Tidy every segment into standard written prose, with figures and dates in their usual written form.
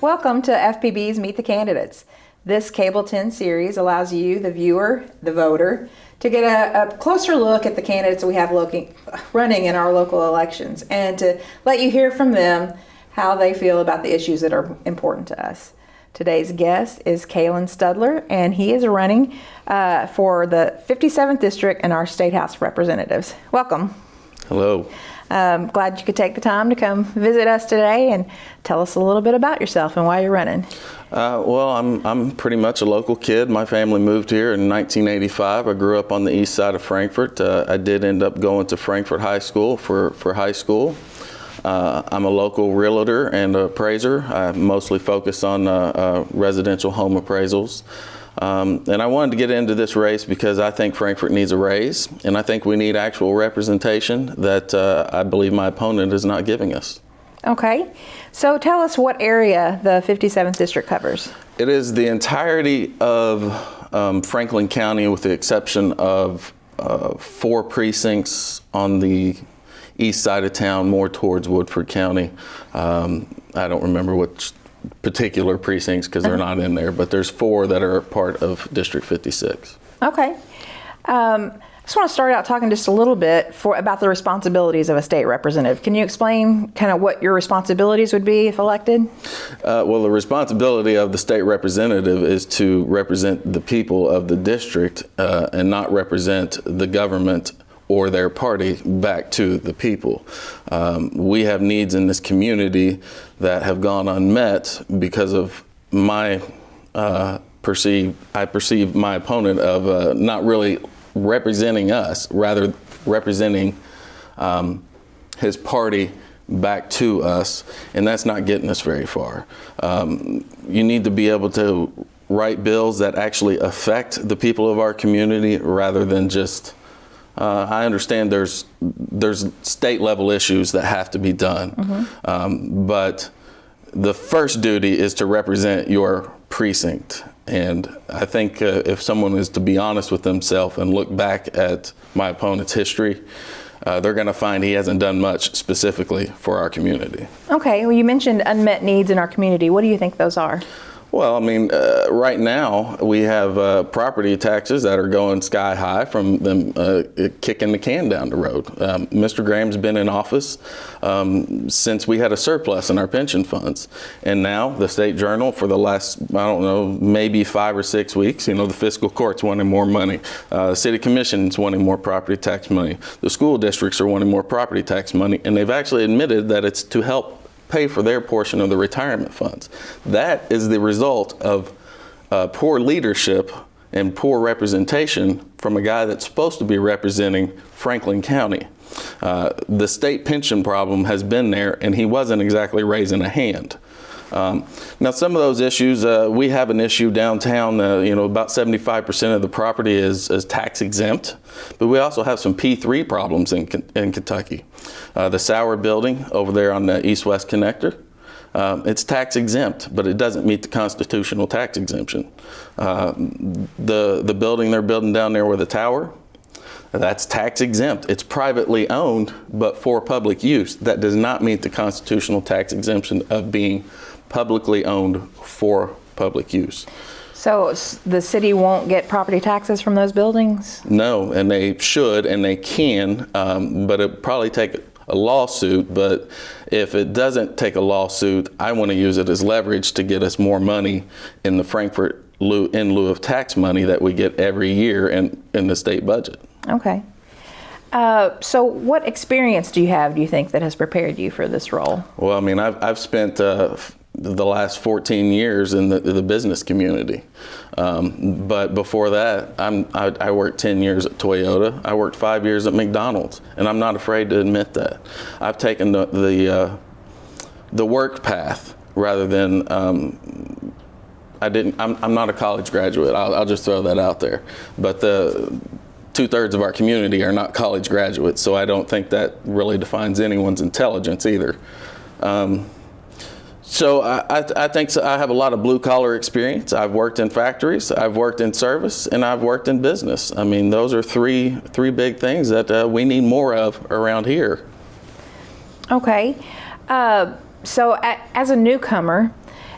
Welcome to FPB's Meet the Candidates. This Cable 10 series allows you, the viewer, the voter, to get a closer look at the candidates we have running in our local elections and to let you hear from them how they feel about the issues that are important to us. Today's guest is Calen Studler, and he is running for the 57th District in our State House of Representatives. Welcome. Hello. Glad you could take the time to come visit us today and tell us a little bit about yourself and why you're running. Well, I'm pretty much a local kid. My family moved here in 1985. I grew up on the east side of Frankfort. I did end up going to Frankfort High School for high school. I'm a local realtor and appraiser. I mostly focus on residential home appraisals. And I wanted to get into this race because I think Frankfort needs a raise, and I think we need actual representation that I believe my opponent is not giving us. Okay, so tell us what area the 57th District covers. It is the entirety of Franklin County with the exception of 4 precincts on the east side of town, more towards Woodford County. I don't remember which particular precincts because they're not in there, but there's 4 that are part of District 56. Okay. I just want to start out talking just a little bit about the responsibilities of a state representative. Can you explain kind of what your responsibilities would be if elected? Well, the responsibility of the state representative is to represent the people of the district and not represent the government or their party back to the people. We have needs in this community that have gone unmet because of I perceive my opponent of not really representing us, rather representing his party back to us, and that's not getting us very far. You need to be able to write bills that actually affect the people of our community rather than just I understand there's state level issues that have to be done, but the first duty is to represent your precinct. And I think if someone is to be honest with themselves and look back at my opponent's history, they're going to find he hasn't done much specifically for our community. Okay, well, you mentioned unmet needs in our community. What do you think those are? Well, I mean, right now we have property taxes that are going sky high from them kicking the can down the road. Mr. Graham's been in office since we had a surplus in our pension funds. And now the State Journal for the last, I don't know, maybe 5 or 6 weeks, the fiscal court's wanting more money. The city commission's wanting more property tax money. The school districts are wanting more property tax money. And they've actually admitted that it's to help pay for their portion of the retirement funds. That is the result of poor leadership and poor representation from a guy that's supposed to be representing Franklin County. The state pension problem has been there, and he wasn't exactly raising a hand. Now, some of those issues, we have an issue downtown, about 75% of the property is tax exempt, but we also have some P3 problems in Kentucky. The Sauer building over there on the east-west connector, it's tax exempt, but it doesn't meet the constitutional tax exemption. The building they're building down there with the tower, that's tax exempt. It's privately owned, but for public use. That does not meet the constitutional tax exemption of being publicly owned for public use. So the city won't get property taxes from those buildings? No, and they should and they can, but it probably take a lawsuit. But if it doesn't take a lawsuit, I want to use it as leverage to get us more money in the Frankfort in lieu of tax money that we get every year in the state budget. Okay. So what experience do you think, that has prepared you for this role? Well, I mean, I've spent the last 14 years in the business community. But before that, I worked 10 years at Toyota. I worked 5 years at McDonald's, and I'm not afraid to admit that. I've taken the work path rather than I'm not a college graduate. I'll just throw that out there. But the 2/3 of our community are not college graduates, so I don't think that really defines anyone's intelligence either. So I think I have a lot of blue collar experience. I've worked in factories, I've worked in service, and I've worked in business. I mean, those are three big things that we need more of around here. Okay. So as a newcomer,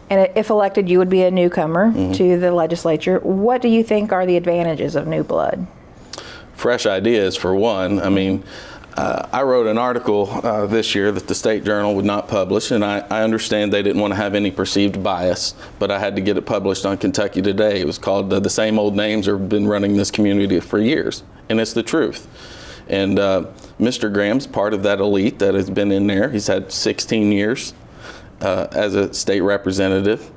And if elected, you would be a newcomer to the legislature. What do you think are the advantages of new blood? Fresh ideas, for one. I mean, I wrote an article this year that the State Journal would not publish, and I understand they didn't want to have any perceived bias, but I had to get it published on Kentucky Today. It was called The Same Old Names Have Been Running This Community for Years, and it's the truth. And Mr. Graham's part of that elite that has been in there. He's had 16 years as a state representative,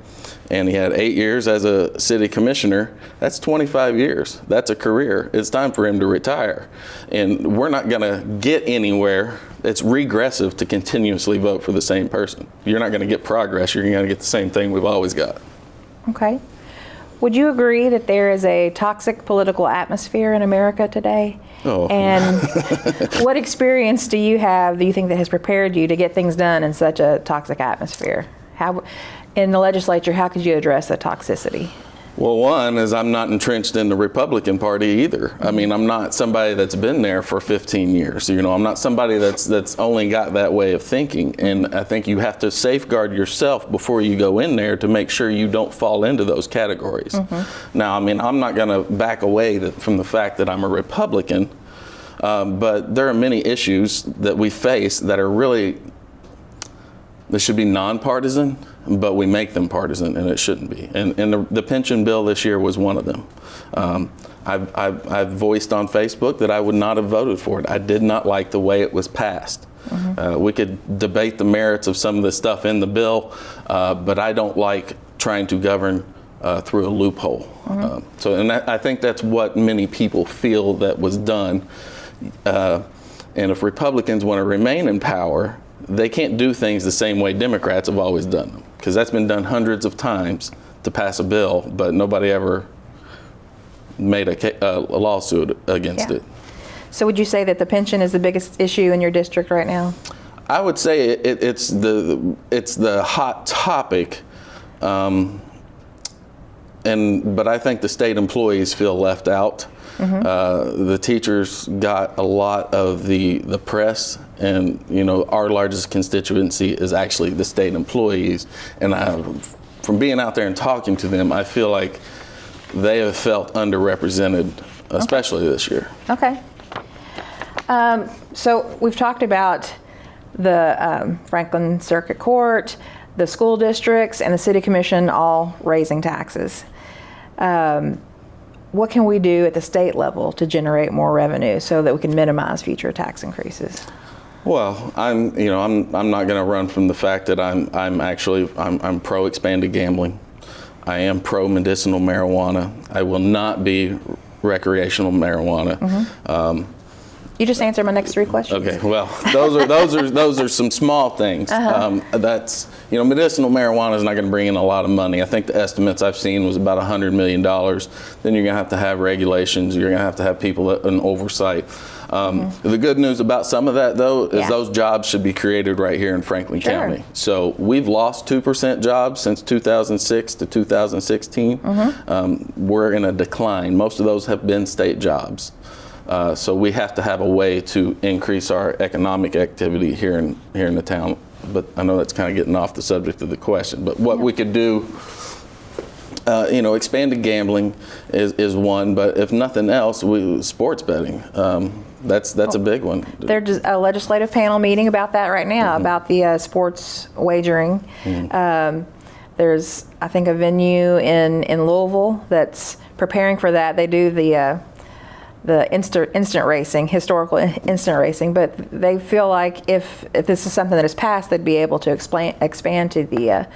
and he had 8 years as a city commissioner. That's 25 years. That's a career. It's time for him to retire. And we're not going to get anywhere. It's regressive to continuously vote for the same person. You're not going to get progress. You're going to get the same thing we've always got. Okay. Would you agree that there is a toxic political atmosphere in America today? Oh. And what experience do you think that has prepared you to get things done in such a toxic atmosphere? How, in the legislature, how could you address the toxicity? Well, one is I'm not entrenched in the Republican Party either. I mean, I'm not somebody that's been there for 15 years. You know, I'm not somebody that's only got that way of thinking. And I think you have to safeguard yourself before you go in there to make sure you don't fall into those categories. Now, I mean, I'm not going to back away from the fact that I'm a Republican, but there are many issues that we face that are really, they should be nonpartisan, but we make them partisan, and it shouldn't be. And the pension bill this year was one of them. I've voiced on Facebook that I would not have voted for it. I did not like the way it was passed. We could debate the merits of some of the stuff in the bill, but I don't like trying to govern through a loophole. I think that's what many people feel that was done. And if Republicans want to remain in power, they can't do things the same way Democrats have always done them, because that's been done hundreds of times to pass a bill, but nobody ever made a lawsuit against it. So would you say that the pension is the biggest issue in your district right now? I would say it's the hot topic, but I think the state employees feel left out. The teachers got a lot of the press, and you know, our largest constituency is actually the state employees. And from being out there and talking to them, I feel like they have felt underrepresented, especially this year. Okay. So we've talked about the Franklin Circuit Court, the school districts, and the city commission all raising taxes. What can we do at the state level to generate more revenue so that we can minimize future tax increases? Well, I'm not going to run from the fact that I'm pro expanded gambling. I am pro medicinal marijuana. I will not be recreational marijuana. You just answered my next 3 questions. Okay, well, those are some small things. That's, medicinal marijuana is not going to bring in a lot of money. I think the estimates I've seen was about $100 million. Then you're going to have regulations. You're going to have people and oversight. The good news about some of that, though, is those jobs should be created right here in Franklin County. So we've lost 2% jobs since 2006 to 2016. We're in a decline. Most of those have been state jobs. So we have to have a way to increase our economic activity here in the town. But I know that's kind of getting off the subject of the question. But what we could do, expanded gambling is one. But if nothing else, sports betting. That's a big one. There's a legislative panel meeting about that right now, about the sports wagering. There's, I think, a venue in Louisville that's preparing for that. They do the instant racing, historical instant racing, but they feel like if this is something that is passed, they'd be able to expand to the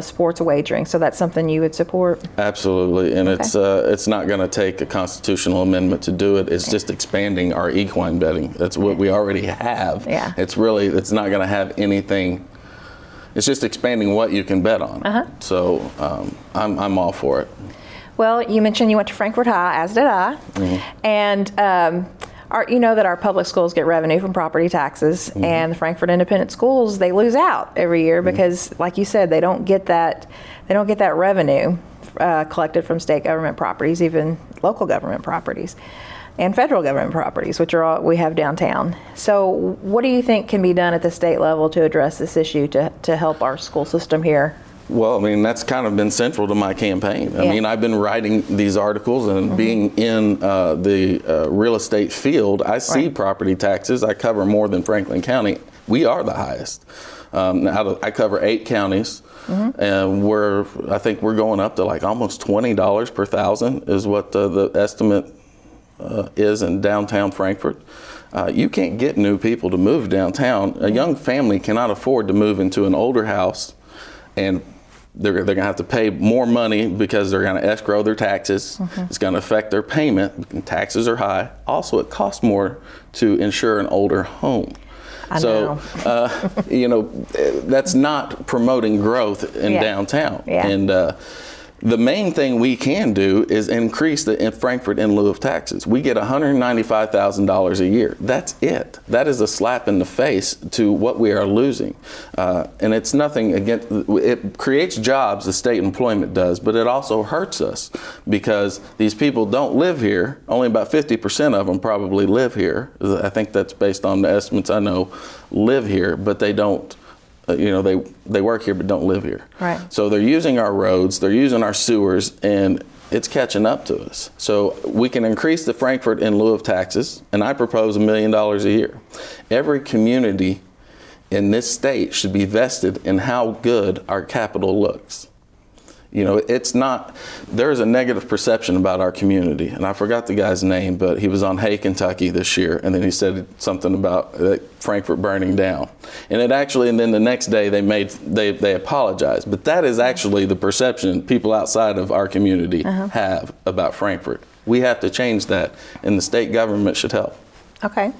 sports wagering. So that's something you would support? Absolutely, and it's not going to take a constitutional amendment to do it. It's just expanding our equine betting. That's what we already have. It's not going to have anything. It's just expanding what you can bet on. So I'm all for it. Well, you mentioned you went to Frankfort High, as did I, and you know that our public schools get revenue from property taxes, and the Frankfort Independent Schools, they lose out every year because, like you said, they don't get that revenue collected from state government properties, even local government properties, and federal government properties, which are all we have downtown. So, what do you think can be done at the state level to address this issue to help our school system here Well, I mean, that's kind of been central to my campaign. I Yeah. mean, I've been writing these articles and being in the real estate field, I see Right. property taxes. I cover more than Franklin County. We are the highest. I cover 8 counties, and I think we're going up to like almost $20 per thousand is what the estimate is in downtown Frankfort. You can't get new people to move downtown. A young family cannot afford to move into an older house, and they're going to have to pay more money because they're going to escrow their taxes. It's going to affect their payment. And taxes are high. Also, it costs more to insure an older home. I So, that's not promoting growth in Yeah. downtown. Yeah. And the main thing we can do is increase in Frankfurt in lieu of taxes. We get $195,000 a year. That's it. That is a slap in the face to what we are losing. And it's nothing against, it creates jobs, the state employment does, but it also hurts us because these people don't live here. Only about 50% of them probably live here. I think that's based on the estimates I know, live here, but they don't. They work here but don't live here. Right. So they're using our roads, they're using our sewers, and it's catching up to us. So we can increase the Frankfurt in lieu of taxes, and I propose $1 million a year. Every community in this state should be vested in how good our capital looks. It's not, there's a negative perception about our community, and I forgot the guy's name, but he was on Hey Kentucky this year, and then he said something about Frankfurt burning down. And then the next day they apologized. But that is actually the perception people outside of our community have about Frankfurt. We have to change that, and the state government should help. Okay.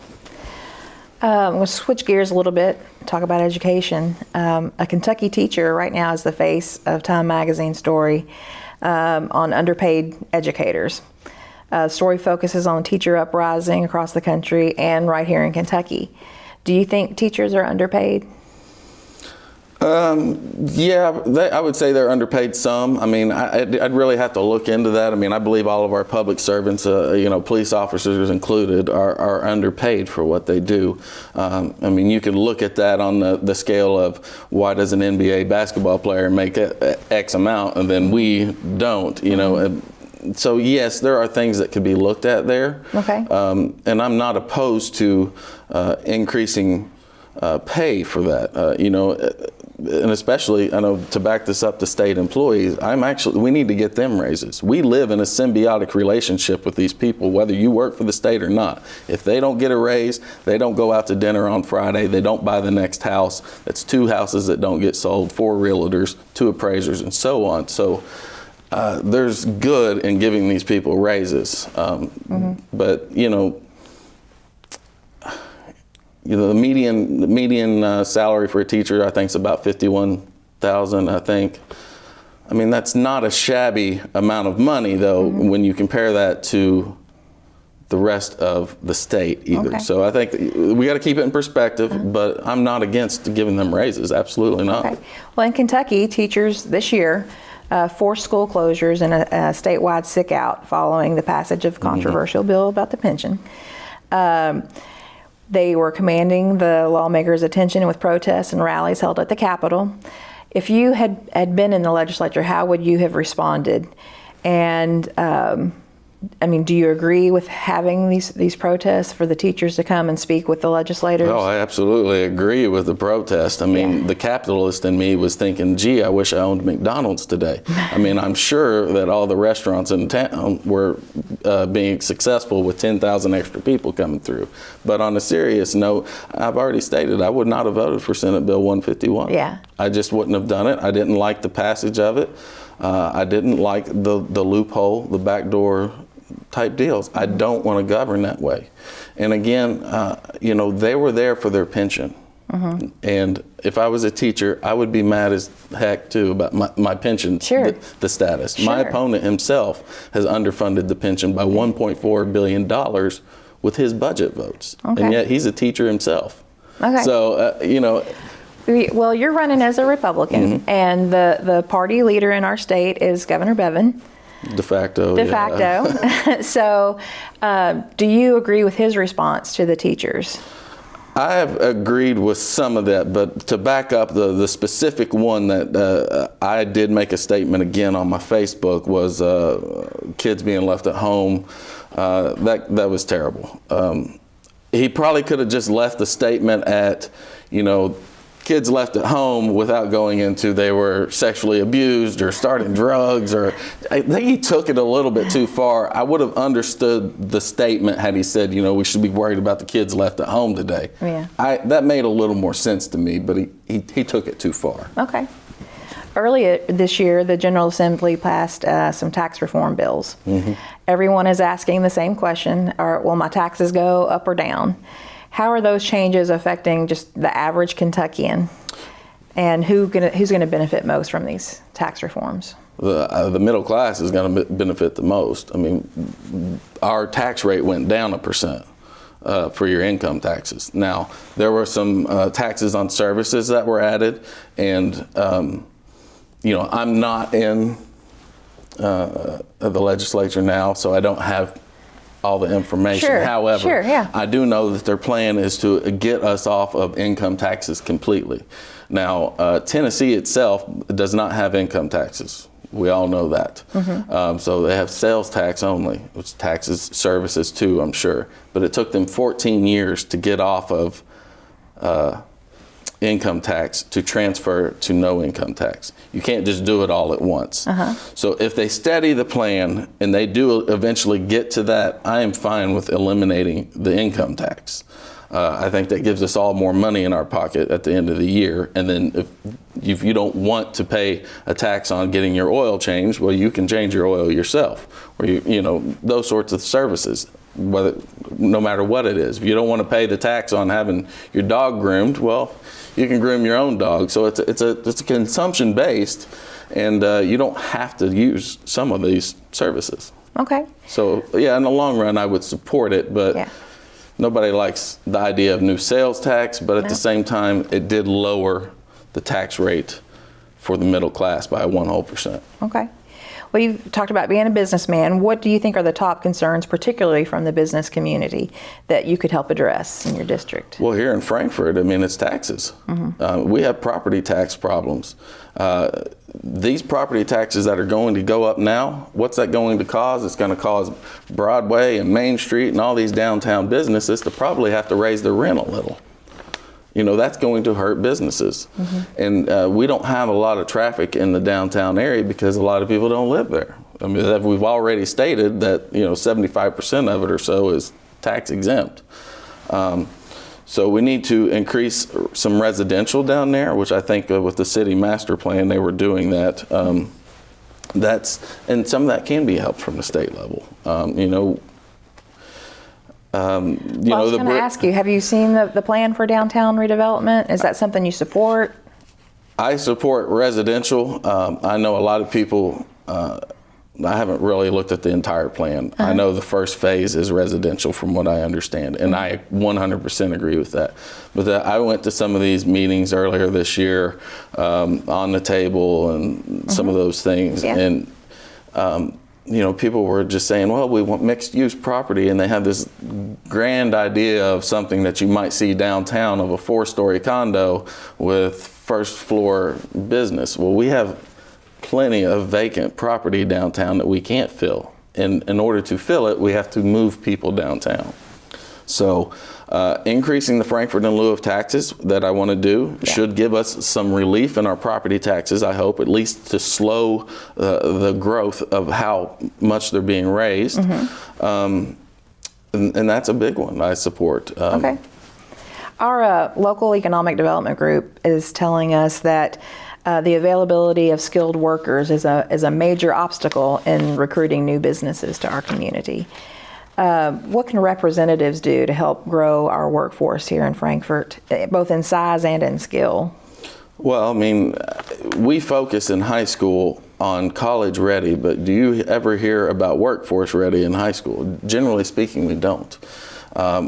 I'm going to switch gears a little bit, talk about education. A Kentucky teacher right now is the face of Time Magazine story on underpaid educators. The story focuses on teacher uprising across the country and right here in Kentucky. Do you think teachers are underpaid? Yeah, I would say they're underpaid some. I mean, I'd really have to look into that. I mean, I believe all of our public servants, police officers included, are underpaid for what they do. I mean, you could look at that on the scale of why does an NBA basketball player make X amount and then we don't, So yes, there are things that could be looked at there. Okay. And I'm not opposed to increasing pay for that. And especially, I know to back this up to state employees, we need to get them raises. We live in a symbiotic relationship with these people, whether you work for the state or not. If they don't get a raise, they don't go out to dinner on Friday, they don't buy the next house. That's 2 houses that don't get sold, 4 realtors, 2 appraisers, and so on. So there's good in giving these people raises. But, the median salary for a teacher, I think, is about $51,000. I think. I mean, that's not a shabby amount of money, though, when you compare that to the rest of the state, either. Okay. So I think we got to keep it in perspective. But I'm not against giving them raises. Absolutely not. Okay. Well, in Kentucky, teachers this year forced school closures and a statewide sick out following the passage of a controversial bill about the pension. They were commanding the lawmakers' attention with protests and rallies held at the Capitol. If you had been in the legislature, how would you have responded? And do you agree with having these protests for the teachers to come and speak with the legislators? Oh, I absolutely agree with the protest. I mean, the capitalist in me was thinking, gee, I wish I owned McDonald's today. I mean, I'm sure that all the restaurants in town were being successful with 10,000 extra people coming through. But on a serious note, I've already stated I would not have voted for Senate Bill 151. Yeah. I just wouldn't have done it. I didn't like the passage of it. I didn't like the loophole, the backdoor type deals. I don't want to govern that way. And again, they were there for their pension. And if I was a teacher, I would be mad as heck too about my pension, the status. My opponent himself has underfunded the pension by $1.4 billion with his budget votes. And yet he's a teacher himself. So, Well, you're running as a Republican, and the party leader in our state is Governor Bevin. De facto. So, do you agree with his response to the teachers? I have agreed with some of that, but to back up the specific one that I did make a statement again on my Facebook was kids being left at home. That was terrible. He probably could have just left the statement at, kids left at home without going into they were sexually abused or starting drugs, or I think he took it a little bit too far. I would have understood the statement had he said, we should be worried about the kids left at home today. Yeah. That made a little more sense to me, but he took it too far. Okay. Earlier this year, the General Assembly passed some tax reform bills. Mm-hmm. Everyone is asking the same question, will my taxes go up or down? How are those changes affecting just the average Kentuckian? And who's going to benefit most from these tax reforms? The middle class is going to benefit the most. I mean, our tax rate went down 1%. For your income taxes. Now, there were some taxes on services that were added, and I'm not in the legislature now, so I don't have all the information. Sure, However, yeah. I do know that their plan is to get us off of income taxes completely. Now, Tennessee itself does not have income taxes. We all know that. Mm-hmm. So they have sales tax only, which taxes services too, I'm sure. But it took them 14 years to get off of income tax to transfer to no income tax. You can't just do it all at once. Uh-huh. So if they steady the plan and they do eventually get to that, I am fine with eliminating the income tax. I think that gives us all more money in our pocket at the end of the year. And then if you don't want to pay a tax on getting your oil changed, well, you can change your oil yourself, or those sorts of services. No matter what it is. If you don't want to pay the tax on having your dog groomed, well, you can groom your own dog. So it's a consumption based, and you don't have to use some of these services. Okay. So yeah, in the long run, I would support it, but nobody likes the idea of new sales tax. But at the same time, it did lower the tax rate for the middle class by 1%. Okay. Well, you've talked about being a businessman. What do you think are the top concerns, particularly from the business community, that you could help address in your district? Well, here in Frankfort, it's taxes. Mm-hmm. We have property tax problems. These property taxes that are going to go up now, what's that going to cause? It's going to cause Broadway and Main Street and all these downtown businesses to probably have to raise their rent a little. That's going to hurt businesses. Mm-hmm. And we don't have a lot of traffic in the downtown area because a lot of people don't live there. We've already stated that, 75% of it or so is tax exempt. So we need to increase some residential down there, which I think with the city master plan, they were doing that. And some of that can be helped from the state level. I was going to ask you, have you seen the plan for downtown redevelopment? Is that something you support? I support residential. I know a lot of people, I haven't really looked at the entire plan. Uh-huh. I know the first phase is residential from what I understand, and I 100% agree with that. But I went to some of these meetings earlier this year on the table and some of those things. Yeah. And people were just saying, well, we want mixed use property, and they have this grand idea of something that you might see downtown of a 4-story condo with first floor business. Well, we have plenty of vacant property downtown that we can't fill. And in order to fill it, we have to move people downtown. So increasing the Frankfort in lieu of taxes that I want to do should give us some relief in our property taxes, I hope, at least to slow the growth of how much they're being raised. Mm-hmm. And that's a big one I support. Okay. Our local economic development group is telling us that the availability of skilled workers is a major obstacle in recruiting new businesses to our community. What can representatives do to help grow our workforce here in Frankfort, both in size and in skill? Well, we focus in high school on college ready, but do you ever hear about workforce ready in high school? Generally speaking, we don't.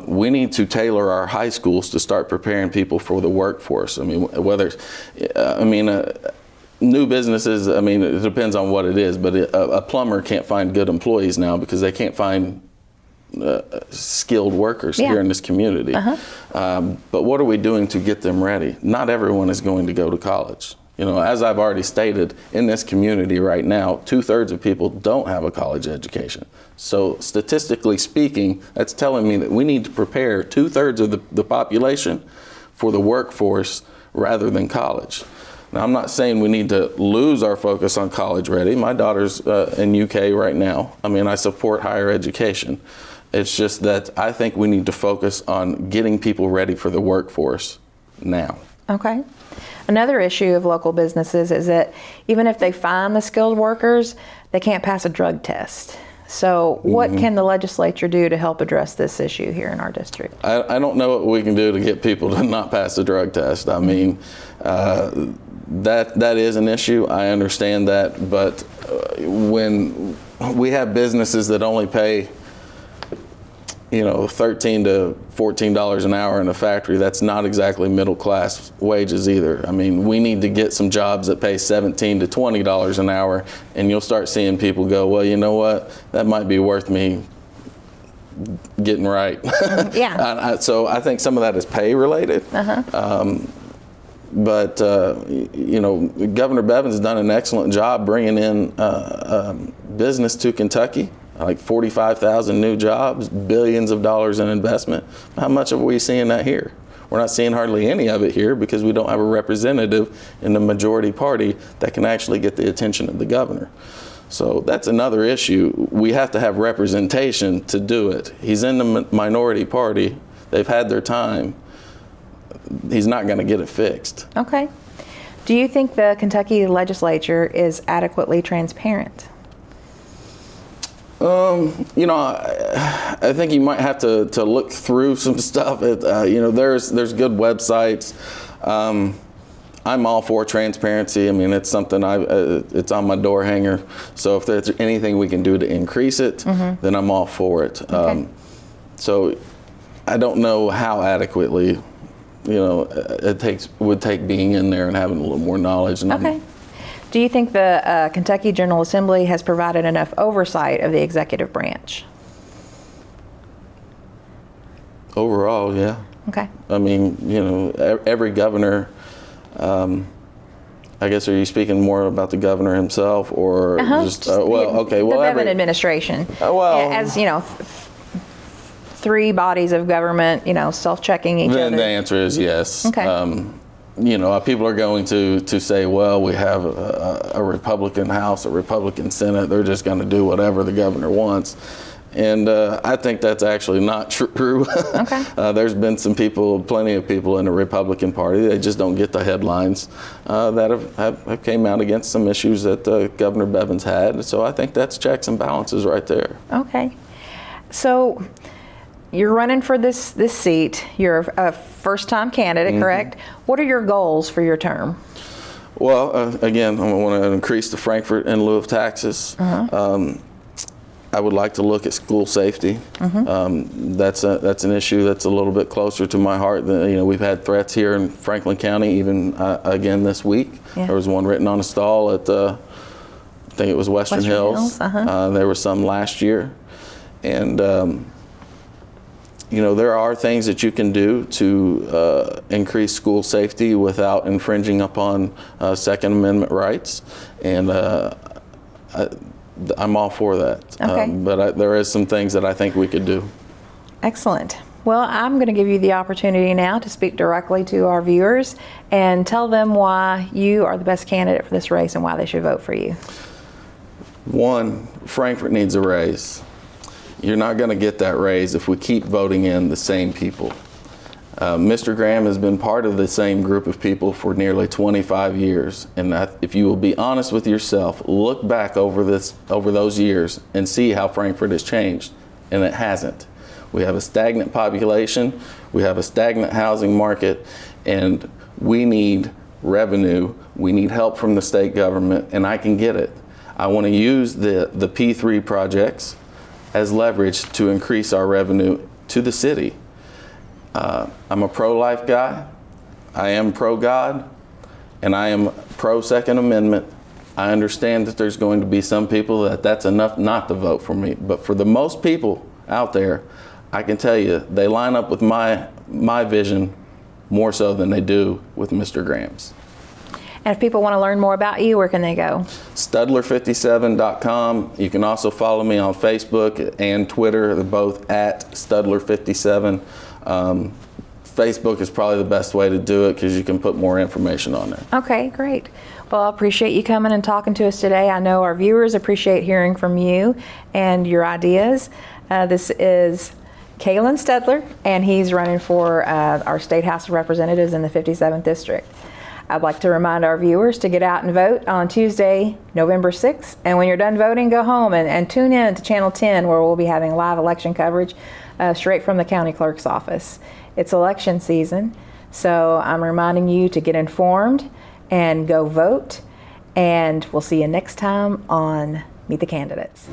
We need to tailor our high schools to start preparing people for the workforce. New businesses, it depends on what it is, but a plumber can't find good employees now because they can't find skilled workers Yeah. here in this community. But what are we doing to get them ready? Not everyone is going to go to college. You know, as I've already stated, in this community right now, 2/3 of people don't have a college education. So statistically speaking, that's telling me that we need to prepare 2/3 of the population for the workforce rather than college. Now, I'm not saying we need to lose our focus on college ready. My daughter's in UK right now. I mean, I support higher education. It's just that I think we need to focus on getting people ready for the workforce now. Okay. Another issue of local businesses is that even if they find the skilled workers, they can't pass a drug test. So what can the legislature do to help address this issue here in our district? I don't know what we can do to get people to not pass the drug test. I mean, that is an issue. I understand that. But when we have businesses that only pay, you know, $13 to $14 an hour in a factory, that's not exactly middle class wages either. I mean, we need to get some jobs that pay $17 to $20 an hour, and you'll start seeing people go, well, you know what, that might be worth me getting right. Yeah. So I think some of that is pay related. But, you know, Governor Bevin's done an excellent job bringing in business to Kentucky. Like 45,000 new jobs, billions of dollars in investment. How much are we seeing that here? We're not seeing hardly any of it here because we don't have a representative in the majority party that can actually get the attention of the governor. So that's another issue. We have to have representation to do it. He's in the minority party. They've had their time. He's not going to get it fixed. Okay. Do you think the Kentucky legislature is adequately transparent? You know, I think you might have to look through some stuff. You know, there's good websites. I'm all for transparency. I mean, it's something it's on my door hanger. So if there's anything we can do to increase it, then I'm all for it. Okay. So I don't know how adequately, you know, would take being in there and having a little more knowledge. And Okay. Do you think the Kentucky General Assembly has provided enough oversight of the executive branch? Overall, yeah. Okay. I mean, you know, every governor, I guess, are you speaking more about the governor himself or just, well, okay. Well, the Bevin administration. As, you know, three bodies of government, you know, self-checking each then other. the answer is yes. Okay. You know, people are going to say, well, we have a Republican House, a Republican Senate. They're just going to do whatever the governor wants. And I think that's actually not true. Okay. There's been plenty of people in the Republican Party. They just don't get the headlines that have came out against some issues that Governor Bevin's had. So I think that's checks and balances right there. Okay. So you're running for this seat. You're a first-time candidate, correct? What are your goals for your term? Well, again, I want to increase the Frankfurt in lieu of taxes. I would like to look at school safety. That's an issue that's a little bit closer to my heart. You know, we've had threats here in Franklin County, even again this week. Yeah. There was one written on a stall at I think it was Western Hills. There were some last year, and you know, there are things that you can do to increase school safety without infringing upon Second Amendment rights, and I'm all for that. Okay. But there is some things that I think we could do. Excellent. Well, I'm going to give you the opportunity now to speak directly to our viewers and tell them why you are the best candidate for this race and why they should vote for you. One, Frankfurt needs a raise. You're not going to get that raise if we keep voting in the same people. Mr. Graham has been part of the same group of people for nearly 25 years. And if you will be honest with yourself, look back over those years and see how Frankfurt has changed. And it hasn't. We have a stagnant population. We have a stagnant housing market. And we need revenue. We need help from the state government. And I can get it. I want to use the P3 projects as leverage to increase our revenue to the city. I'm a pro-life guy, I am pro-God, and I am pro-Second Amendment. I understand that there's going to be some people that's enough not to vote for me, but for the most people out there, I can tell you they line up with my vision more so than they do with Mr. Graham's. And if people want to learn more about you, where can they go? Studler57.com. You can also follow me on Facebook and Twitter. They're both at Studler57. Facebook is probably the best way to do it because you can put more information on there. Okay, great. Well, I appreciate you coming and talking to us today. I know our viewers appreciate hearing from you and your ideas. This is Calen Studler, and he's running for our State House of Representatives in the 57th District. I'd like to remind our viewers to get out and vote on Tuesday, November 6th. And when you're done voting, go home and tune in to Channel 10, where we'll be having live election coverage straight from the county clerk's office. It's election season, so I'm reminding you to get informed and go vote. And we'll see you next time on Meet the Candidates.